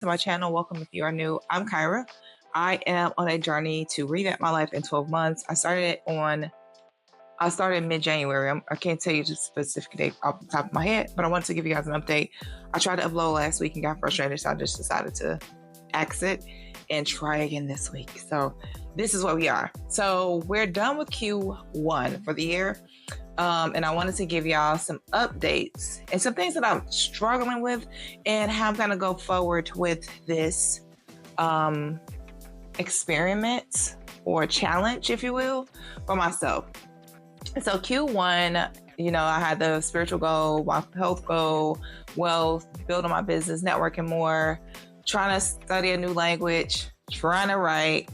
to my channel. Welcome if you are new. I'm Kyra. I am on a journey to revamp my life in 12 months. I started mid-January. I can't tell you the specific date off the top of my head, but I wanted to give you guys an update. I tried to upload last week and got frustrated, so I just decided to exit and try again this week. So this is what we are. So we're done with Q1 for the year. And I wanted to give y'all some updates and some things that I'm struggling with and how I'm going to go forward with this experiment or challenge, if you will, for myself. So Q1, I had the spiritual goal, my health goal, wealth, building my business, networking more, trying to study a new language, trying to write,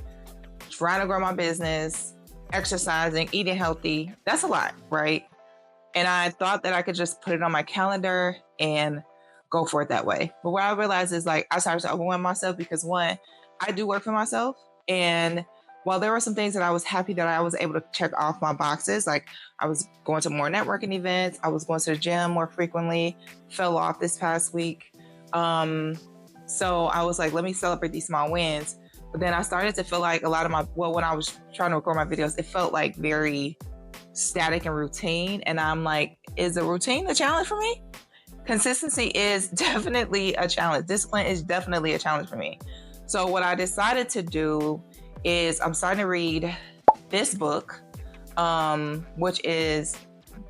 trying to grow my business, exercising, eating healthy. That's a lot, right? And I thought that I could just put it on my calendar and go for it that way. But what I realized is I started to overwhelm myself because one, I do work for myself. And while there were some things that I was happy that I was able to check off my boxes, like I was going to more networking events, I was going to the gym more frequently, fell off this past week. So I was like, let me celebrate these small wins. But then I started to feel like a lot of when I was trying to record my videos, it felt like very static and routine. And I'm like, is the routine the challenge for me? Consistency is definitely a challenge. Discipline is definitely a challenge for me. So what I decided to do is I'm starting to read this book, which is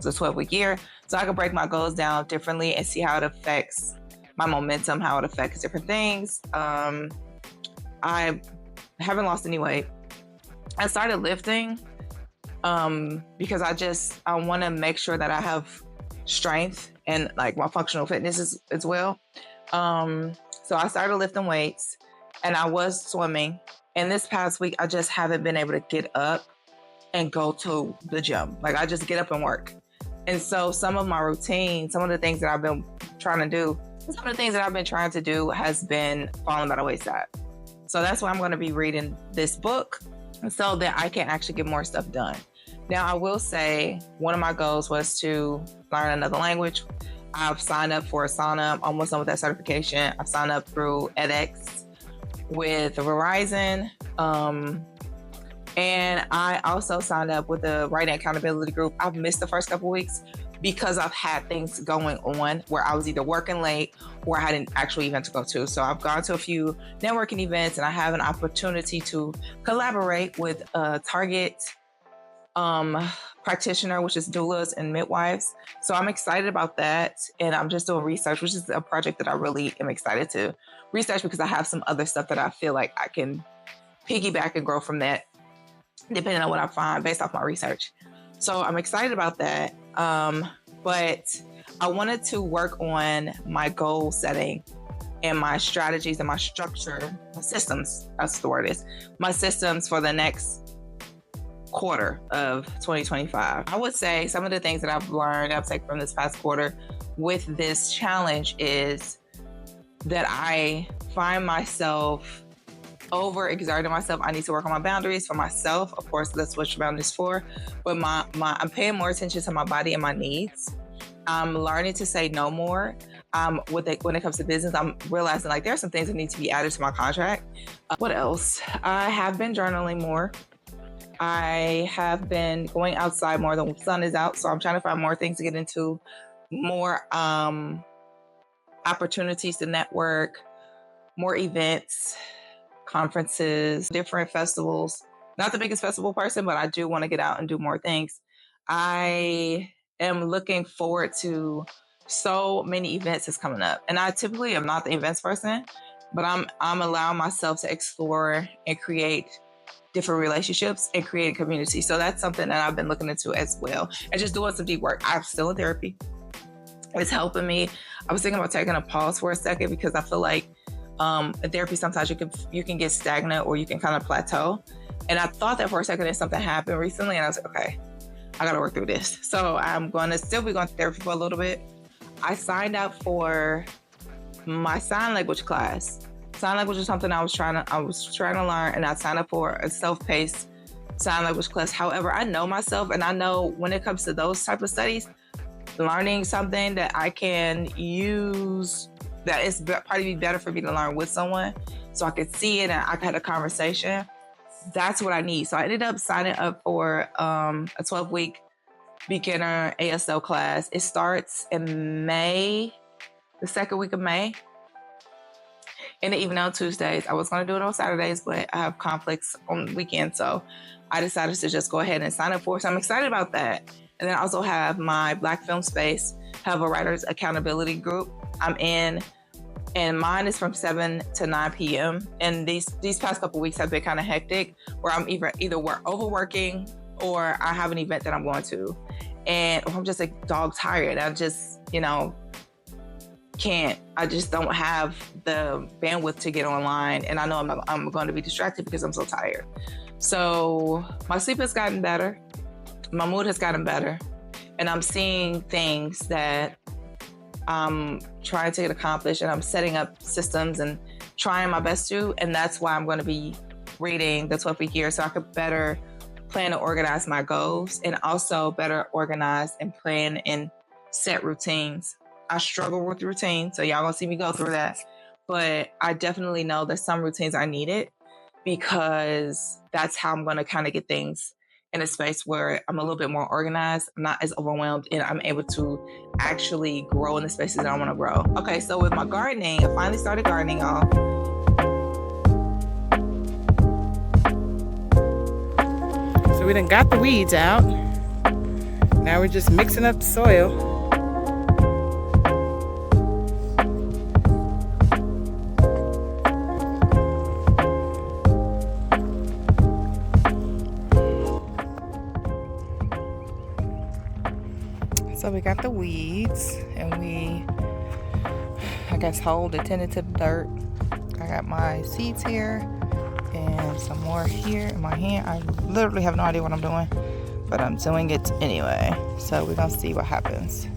the 12-week year. So I can break my goals down differently and see how it affects my momentum, how it affects different things. I haven't lost any weight. I started lifting because I want to make sure that I have strength and like my functional fitness as well. So I started lifting weights and I was swimming. And this past week, I just haven't been able to get up and go to the gym. Like I just get up and work. And so some of my routine, some of the things that I've been trying to do, has been falling by the wayside. So that's why I'm going to be reading this book so that I can actually get more stuff done. Now, I will say one of my goals was to learn another language. I've signed up for Asana. I'm almost done with that certification. I've signed up through edX with Verizon. And I also signed up with the Writing Accountability Group. I've missed the first couple weeks because I've had things going on where I was either working late or I had an actual event to go to. So I've gone to a few networking events and I have an opportunity to collaborate with a target practitioner, which is doulas and midwives. So I'm excited about that. And I'm just doing research, which is a project that I really am excited to research because I have some other stuff that I feel like I can piggyback and grow from that, depending on what I find based off my research. So I'm excited about that. But I wanted to work on my goal setting and my strategies and my structure, my systems, that's the word is, my systems for the next quarter of 2025. I would say some of the things that I've taken from this past quarter with this challenge is that I find myself overexerting myself. I need to work on my boundaries for myself. Of course, that's what your boundaries for. But I'm paying more attention to my body and my needs. I'm learning to say no more. When it comes to business, I'm realizing there are some things that need to be added to my contract. What else? I have been journaling more. I have been going outside more. The sun is out, so I'm trying to find more things to get into, more opportunities to network, more events, conferences, different festivals. Not the biggest festival person, but I do want to get out and do more things. I am looking forward to so many events that's coming up. And I typically am not the events person, but I'm allowing myself to explore and create different relationships and create a community. So that's something that I've been looking into as well. And just doing some deep work. I'm still in therapy. It's helping me. I was thinking about taking a pause for a second because I feel like in therapy, sometimes you can get stagnant or you can kind of plateau. And I thought that for a second and something happened recently and I was like, okay, I got to work through this. So I'm going to still be going to therapy for a little bit. I signed up for my sign language class. Sign language is something I was trying to learn, and I signed up for a self-paced sign language class. However, I know myself, and I know when it comes to those type of studies, learning something that I can use that it's probably be better for me to learn with someone so I could see it and I could have a conversation. That's what I need. So I ended up signing up for a 12-week beginner ASL class. It starts in May, the second week of May. And even on Tuesdays. I was going to do it on Saturdays, but I have conflicts on weekends. So I decided to just go ahead and sign up for it. So I'm excited about that. And then I also have my Black Film Space, have a writer's accountability group I'm in. And mine is from 7 to 9 p.m. And these past couple weeks have been kind of hectic, where I'm either overworking or I have an event that I'm going to. And I'm just like dog tired. I just, I just don't have the bandwidth to get online. And I know I'm going to be distracted because I'm so tired. So my sleep has gotten better. My mood has gotten better. And I'm seeing things that I'm trying to get accomplished, and I'm setting up systems and trying my best to. And that's why I'm going to be reading the 12-week year so I could better plan to organize my goals and also better organize and plan and set routines. I struggle with routine, so y'all gonna see me go through that. But I definitely know that some routines are needed because that's how I'm gonna kind of get things in a space where I'm a little bit more organized, I'm not as overwhelmed, and I'm able to actually grow in the spaces that I want to grow. Okay, so with my gardening, I finally started gardening, y'all. So we done got the weeds out. Now we're just mixing up the soil. So we got the weeds, and I guess, attended to the dirt. I got my seeds here and some more here in my hand. I literally have no idea what I'm doing, but I'm doing it anyway. So we're gonna see what happens.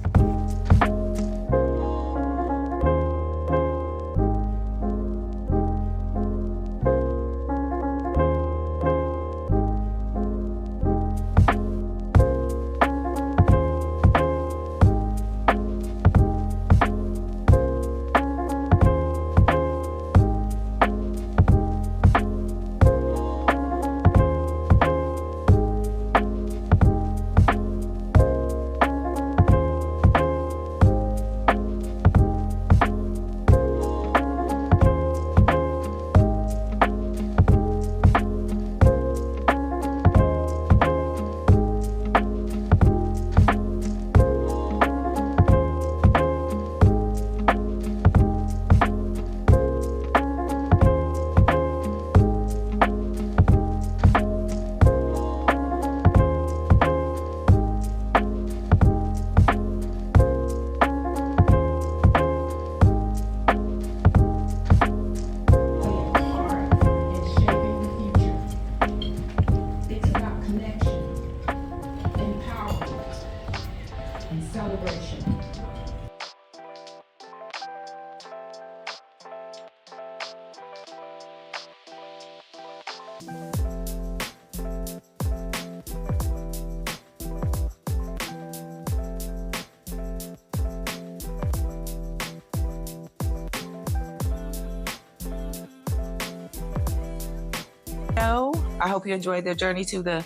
I hope you enjoyed the journey to the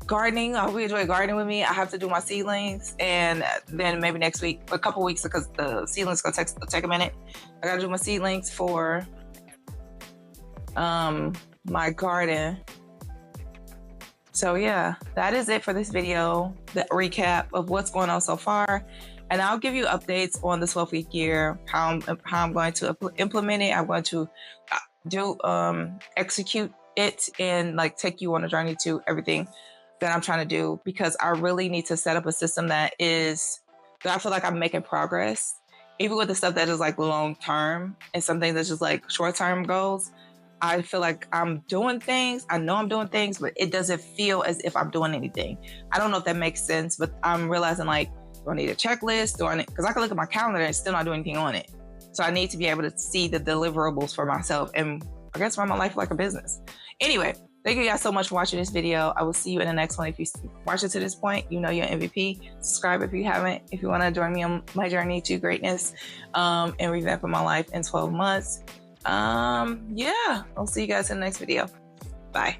gardening. I hope you enjoyed gardening with me. I have to do my seedlings, and then maybe next week, a couple weeks, because the seedlings gonna take a minute. I gotta do my seedlings for my garden. So yeah, that is it for this video, the recap of what's going on so far. And I'll give you updates on the 12-week year, how I'm going to implement it. I'm going to execute it and take you on a journey to everything that I'm trying to do, because I really need to set up a system that I feel like I'm making progress, even with the stuff that is long term and something that's just short term goals. I feel like I'm doing things. I know I'm doing things, but it doesn't feel as if I'm doing anything. I don't know if that makes sense, but I'm realizing do I need a checklist? Because I can look at my calendar and still not do anything on it. So I need to be able to see the deliverables for myself and I guess run my life like a business. Anyway, Thank you guys so much for watching this video. I will see you in the next one. If you watch it to this point, you know you're MVP. Subscribe if you haven't. If you want to join me on my journey to greatness and revamping my life in 12 months. Yeah, I'll see you guys in the next video. Bye.